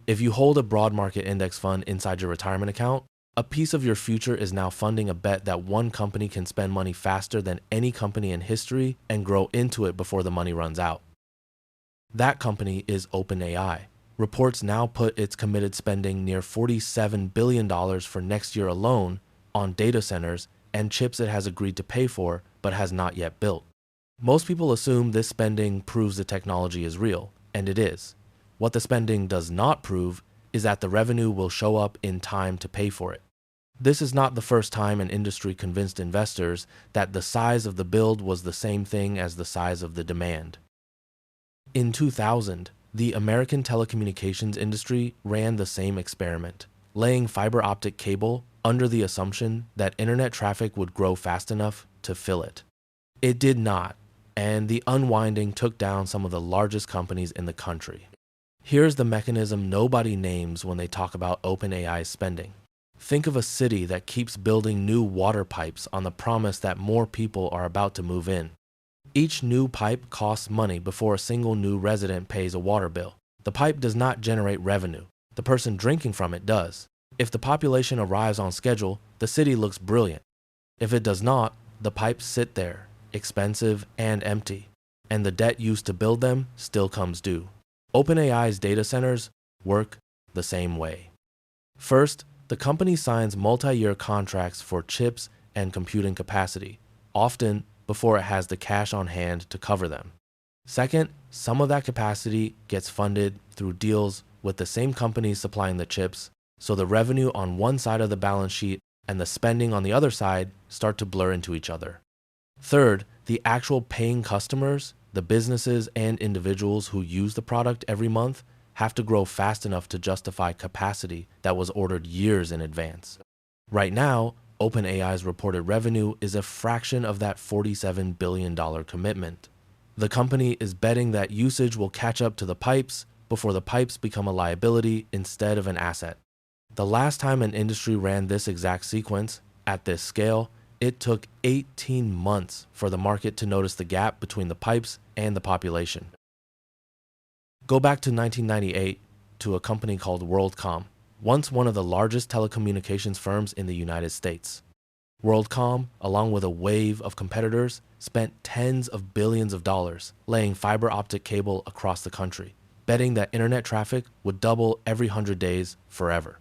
If you hold a broad market index fund inside your retirement account, a piece of your future is now funding a bet that one company can spend money faster than any company in history and grow into it before the money runs out. That company is OpenAI. Reports now put its committed spending near $47 billion for next year alone on data centers and chips it has agreed to pay for but has not yet built. Most people assume this spending proves the technology is real, and it is. What the spending does not prove is that the revenue will show up in time to pay for it. This is not the first time an industry convinced investors that the size of the build was the same thing as the size of the demand. In 2000, the American telecommunications industry ran the same experiment, laying fiber optic cable under the assumption that internet traffic would grow fast enough to fill it. It did not, and the unwinding took down some of the largest companies in the country. Here's the mechanism nobody names when they talk about OpenAI's spending. Think of a city that keeps building new water pipes on the promise that more people are about to move in. Each new pipe costs money before a single new resident pays a water bill. The pipe does not generate revenue. The person drinking from it does. If the population arrives on schedule, the city looks brilliant. If it does not, the pipes sit there, expensive and empty, and the debt used to build them still comes due. OpenAI's data centers work the same way. First, the company signs multi-year contracts for chips and computing capacity, often before it has the cash on hand to cover them. Second, some of that capacity gets funded through deals with the same companies supplying the chips, so the revenue on one side of the balance sheet and the spending on the other side start to blur into each other. Third, the actual paying customers, the businesses and individuals who use the product every month, have to grow fast enough to justify capacity that was ordered years in advance. Right now, OpenAI's reported revenue is a fraction of that $47 billion commitment. The company is betting that usage will catch up to the pipes before the pipes become a liability instead of an asset. The last time an industry ran this exact sequence, at this scale, it took 18 months for the market to notice the gap between the pipes and the population. Go back to 1998 to a company called WorldCom, once one of the largest telecommunications firms in the United States. WorldCom, along with a wave of competitors, spent tens of billions of dollars laying fiber optic cable across the country, betting that internet traffic would double every 100 days forever.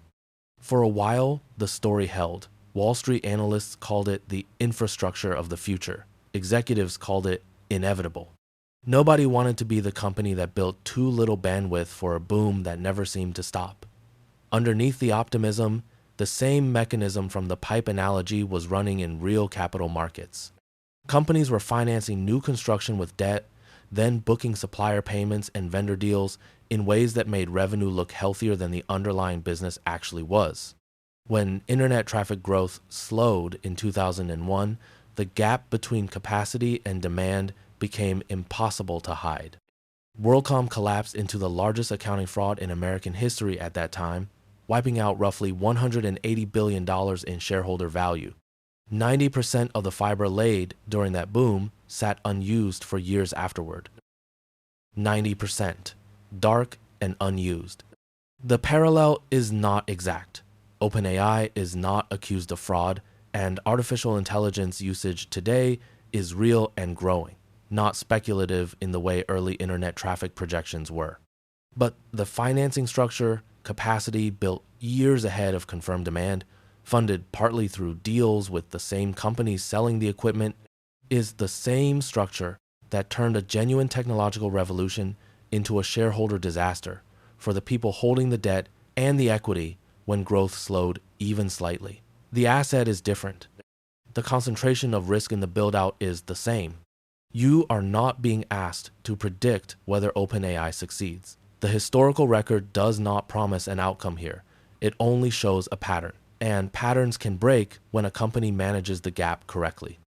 For a while, the story held. Wall Street analysts called it the infrastructure of the future. Executives called it inevitable. Nobody wanted to be the company that built too little bandwidth for a boom that never seemed to stop. Underneath the optimism, the same mechanism from the pipe analogy was running in real capital markets. Companies were financing new construction with debt, then booking supplier payments and vendor deals in ways that made revenue look healthier than the underlying business actually was. When internet traffic growth slowed in 2001, the gap between capacity and demand became impossible to hide. WorldCom collapsed into the largest accounting fraud in American history at that time, wiping out roughly $180 billion in shareholder value. 90% of the fiber laid during that boom sat unused for years afterward. 90%. Dark and unused. The parallel is not exact. OpenAI is not accused of fraud, and artificial intelligence usage today is real and growing, not speculative in the way early internet traffic projections were. But the financing structure, capacity built years ahead of confirmed demand, funded partly through deals with the same companies selling the equipment, is the same structure that turned a genuine technological revolution into a shareholder disaster for the people holding the debt and the equity when growth slowed even slightly. The asset is different. The concentration of risk in the build-out is the same. You are not being asked to predict whether OpenAI succeeds. The historical record does not promise an outcome here. It only shows a pattern, and patterns can break when a company manages the gap correctly.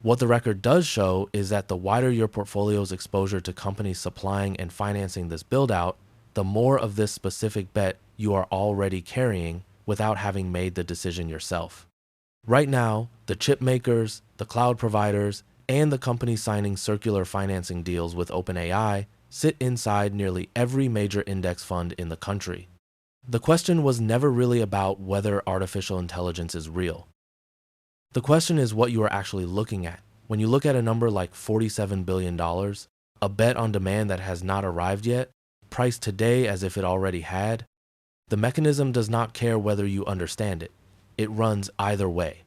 What the record does show is that the wider your portfolio's exposure to companies supplying and financing this build-out, the more of this specific bet you are already carrying without having made the decision yourself. Right now, the chip makers, the cloud providers, and the companies signing circular financing deals with OpenAI sit inside nearly every major index fund in the country. The question was never really about whether artificial intelligence is real. The question is what you are actually looking at. When you look at a number like $47 billion, a bet on demand that has not arrived yet, priced today as if it already had, the mechanism does not care whether you understand it. It runs either way.